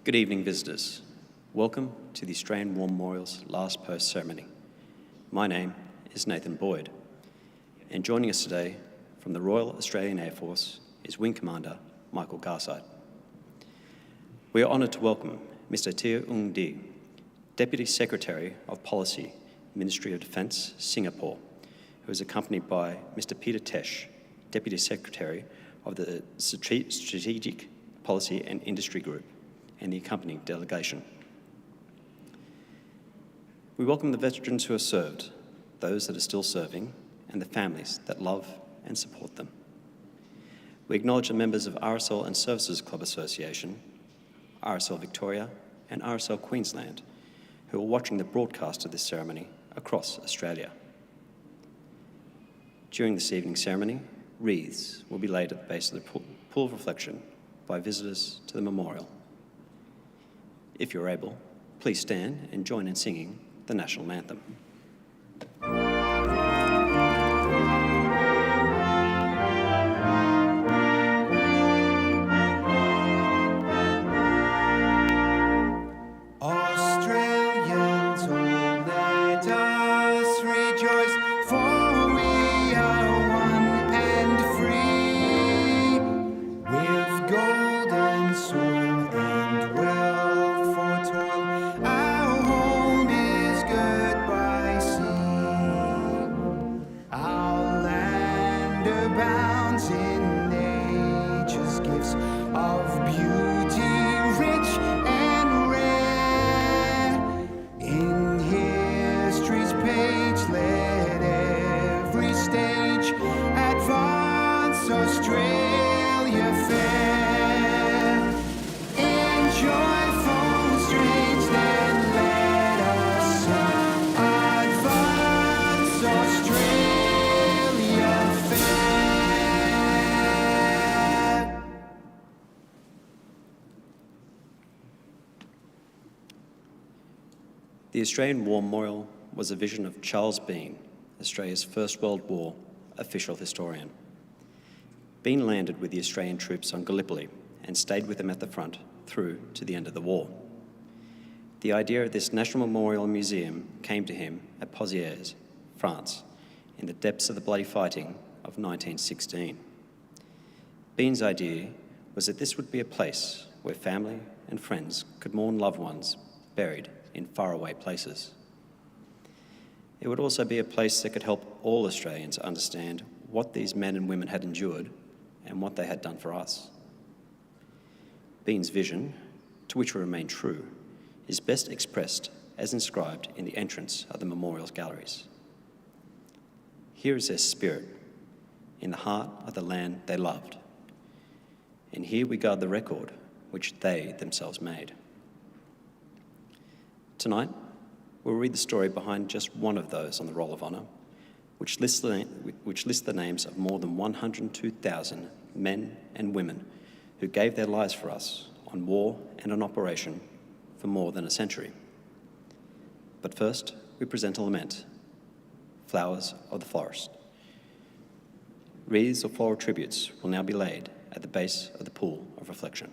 Good evening, visitors. Welcome to the Australian War Memorial's last post ceremony. My name is Nathan Boyd, and joining us today from the Royal Australian Air Force is Wing Commander Michael Garside. We are honoured to welcome Mr. Tia Ung Di, Deputy Secretary of Policy, Ministry of Defence, Singapore, who is accompanied by Mr. Peter Tesh, Deputy Secretary of the Strategic Policy and Industry Group, and the accompanying delegation. We welcome the veterans who have served, those that are still serving, and the families that love and support them. We acknowledge the members of RSL and Services Clubs Association, RSL Victoria, and RSL Queensland, who are watching the broadcast of this ceremony across Australia. During this evening's ceremony, wreaths will be laid at the base of the pool of reflection by visitors to the memorial. If you're able, please stand and join in singing the National Anthem. Australians, oh, let us rejoice, for we are one and free, with golden soil and wealth for toil. Our home is good by sea. Our land abounds in nature's gifts of beauty, rich and rare. In history's page, let every stage advance Australia fair. In joyful strains, then let us sing, advance Australia fair. The Australian War Memorial was a vision of Charles Bean, Australia's First World War official historian. Bean landed with the Australian troops on Gallipoli and stayed with them at the front through to the end of the war. The idea of this National Memorial Museum came to him at Pozières, France, in the depths of the bloody fighting of 1916. Bean's idea was that this would be a place where family and friends could mourn loved ones buried in faraway places. It would also be a place that could help all Australians understand what these men and women had endured and what they had done for us. Bean's vision, to which we remain true, is best expressed as inscribed in the entrance of the memorial's galleries. Here is their spirit, in the heart of the land they loved, and here we guard the record which they themselves made. Tonight, we'll read the story behind just one of those on the Roll of Honour, which lists the names of more than 102,000 men and women who gave their lives for us on war and on operation for more than a century. But first, we present a lament, Flowers of the Forest. Wreaths or floral tributes will now be laid at the base of the pool of reflection.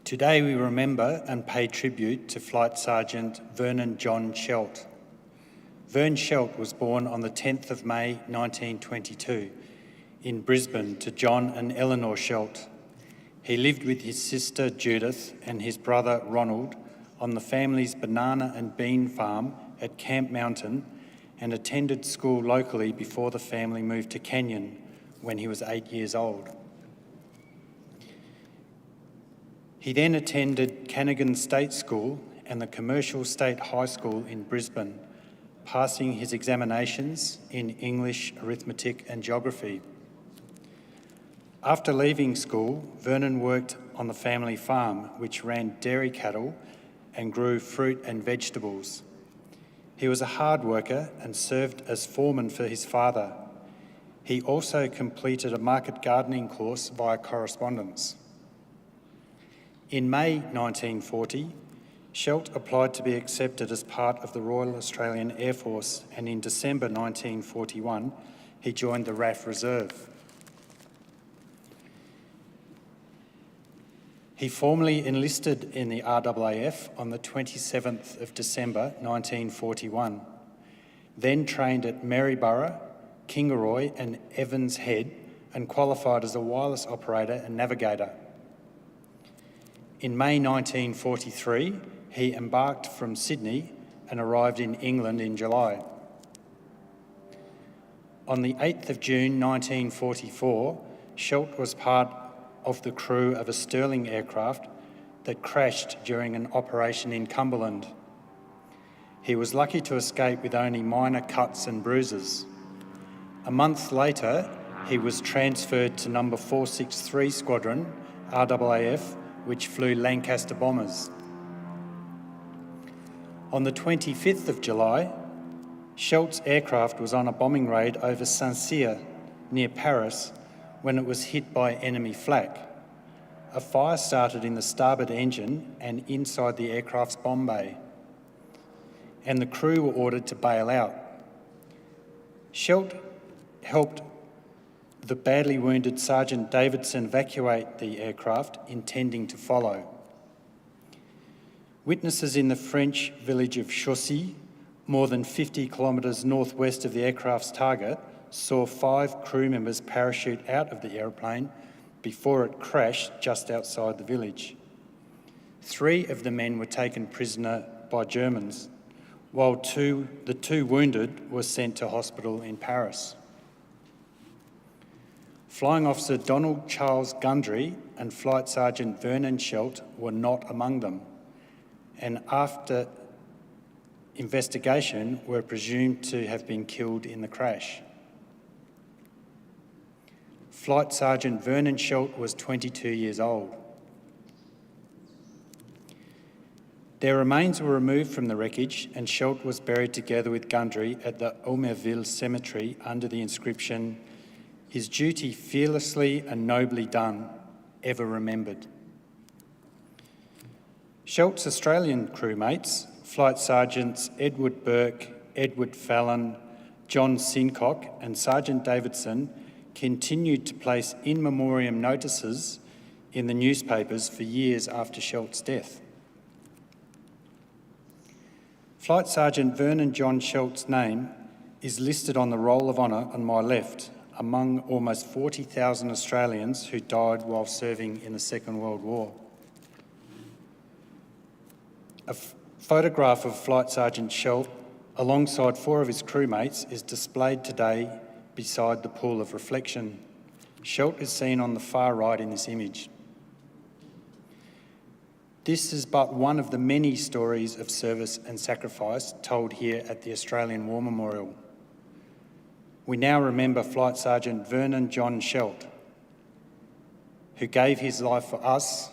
Today we remember and pay tribute to Flight Sergeant Vernon John Scheldt. Vern Scheldt was born on the 10th of May 1922 in Brisbane to John and Eleanor Scheldt. He lived with his sister Judith and his brother Ronald on the family's banana and bean farm at Camp Mountain and attended school locally before the family moved to Canyon when he was 8 years old. He then attended Cannigan State School and the Commercial State High School in Brisbane, passing his examinations in English, arithmetic and geography. After leaving school, Vernon worked on the family farm, which ran dairy cattle and grew fruit and vegetables. He was a hard worker and served as foreman for his father. He also completed a market gardening course via correspondence. In May 1940, Scheldt applied to be accepted as part of the Royal Australian Air Force, and in December 1941, he joined the RAF Reserve. He formally enlisted in the RAAF on the 27th of December 1941, then trained at Maryborough, Kingaroy and Evans Head and qualified as a wireless operator and navigator. In May 1943, he embarked from Sydney and arrived in England in July. On the 8th of June 1944, Scheldt was part of the crew of a Sterling aircraft that crashed during an operation in Cumberland. He was lucky to escape with only minor cuts and bruises. A month later, he was transferred to number 463 Squadron, RAAF, which flew Lancaster bombers. On the 25th of July, Scheldt's aircraft was on a bombing raid over Saint-Cyr, near Paris, when it was hit by enemy flak. A fire started in the starboard engine and inside the aircraft's bomb bay, and the crew were ordered to bail out. Scheldt helped the badly wounded Sergeant Davidson evacuate the aircraft, intending to follow. Witnesses in the French village of Chaussy, more than 50 kilometres northwest of the aircraft's target, saw 5 crew members parachute out of the aeroplane before it crashed just outside the village. 3 of the men were taken prisoner by Germans, while the two wounded were sent to hospital in Paris. Flying Officer Donald Charles Gundry and Flight Sergeant Vernon Scheldt were not among them, and after investigation were presumed to have been killed in the crash. Flight Sergeant Vernon Scheldt was 22 years old. Their remains were removed from the wreckage and Scheldt was buried together with Gundry at the Omerville Cemetery under the inscription, "His duty fearlessly and nobly done, ever remembered." Scheldt's Australian crewmates, Flight Sergeants Edward Burke, Edward Fallon, John Sincock and Sergeant Davidson continued to place in memoriam notices in the newspapers for years after Scheldt's death. Flight Sergeant Vernon John Scheldt's name is listed on the Roll of Honour on my left, among almost 40,000 Australians who died while serving in the Second World War. A photograph of Flight Sergeant Scheldt alongside 4 of his crewmates is displayed today beside the pool of reflection. Scheldt is seen on the far right in this image. This is but one of the many stories of service and sacrifice told here at the Australian War Memorial. We now remember Flight Sergeant Vernon John Scheldt, who gave his life for us,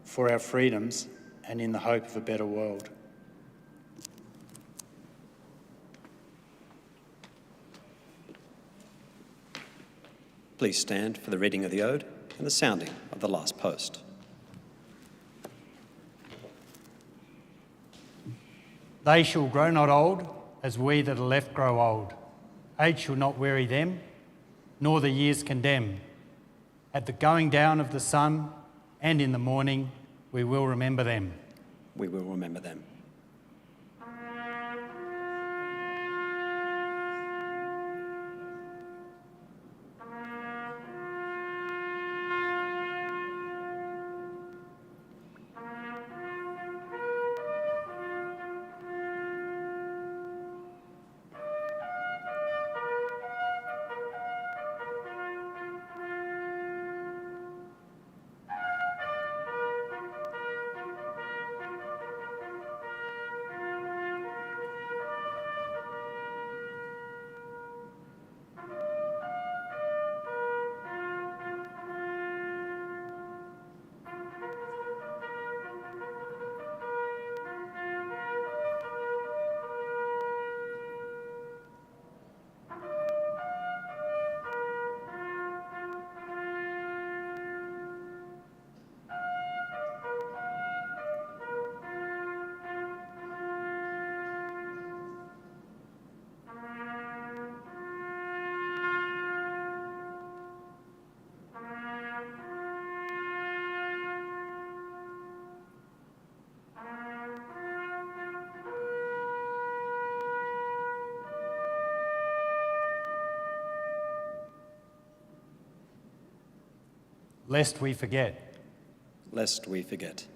for our freedoms, and in the hope of a better world. Please stand for the reading of the ode and the sounding of the last post. They shall grow not old, as we that are left grow old. Age shall not weary them, nor the years condemn. At the going down of the sun and in the morning, We will remember them. We will remember them. Lest we forget. Lest we forget.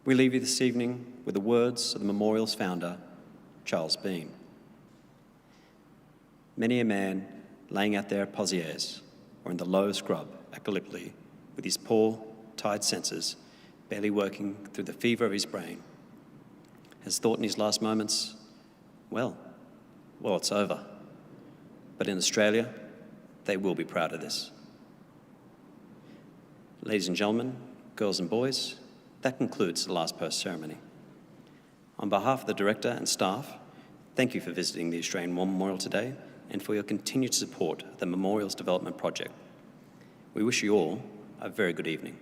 We leave you this evening with the words of the memorial's founder, Charles Bean. Many a man laying out there at Pozieres or in the low scrub at Gallipoli with his poor, tired senses barely working through the fever of his brain has thought in his last moments, well, it's over. But in Australia, they will be proud of this. Ladies and gentlemen, girls and boys, that concludes the last post ceremony. On behalf of the Director and staff, thank you for visiting the Australian War Memorial today and for your continued support of the Memorials Development Project. We wish you all a very good evening.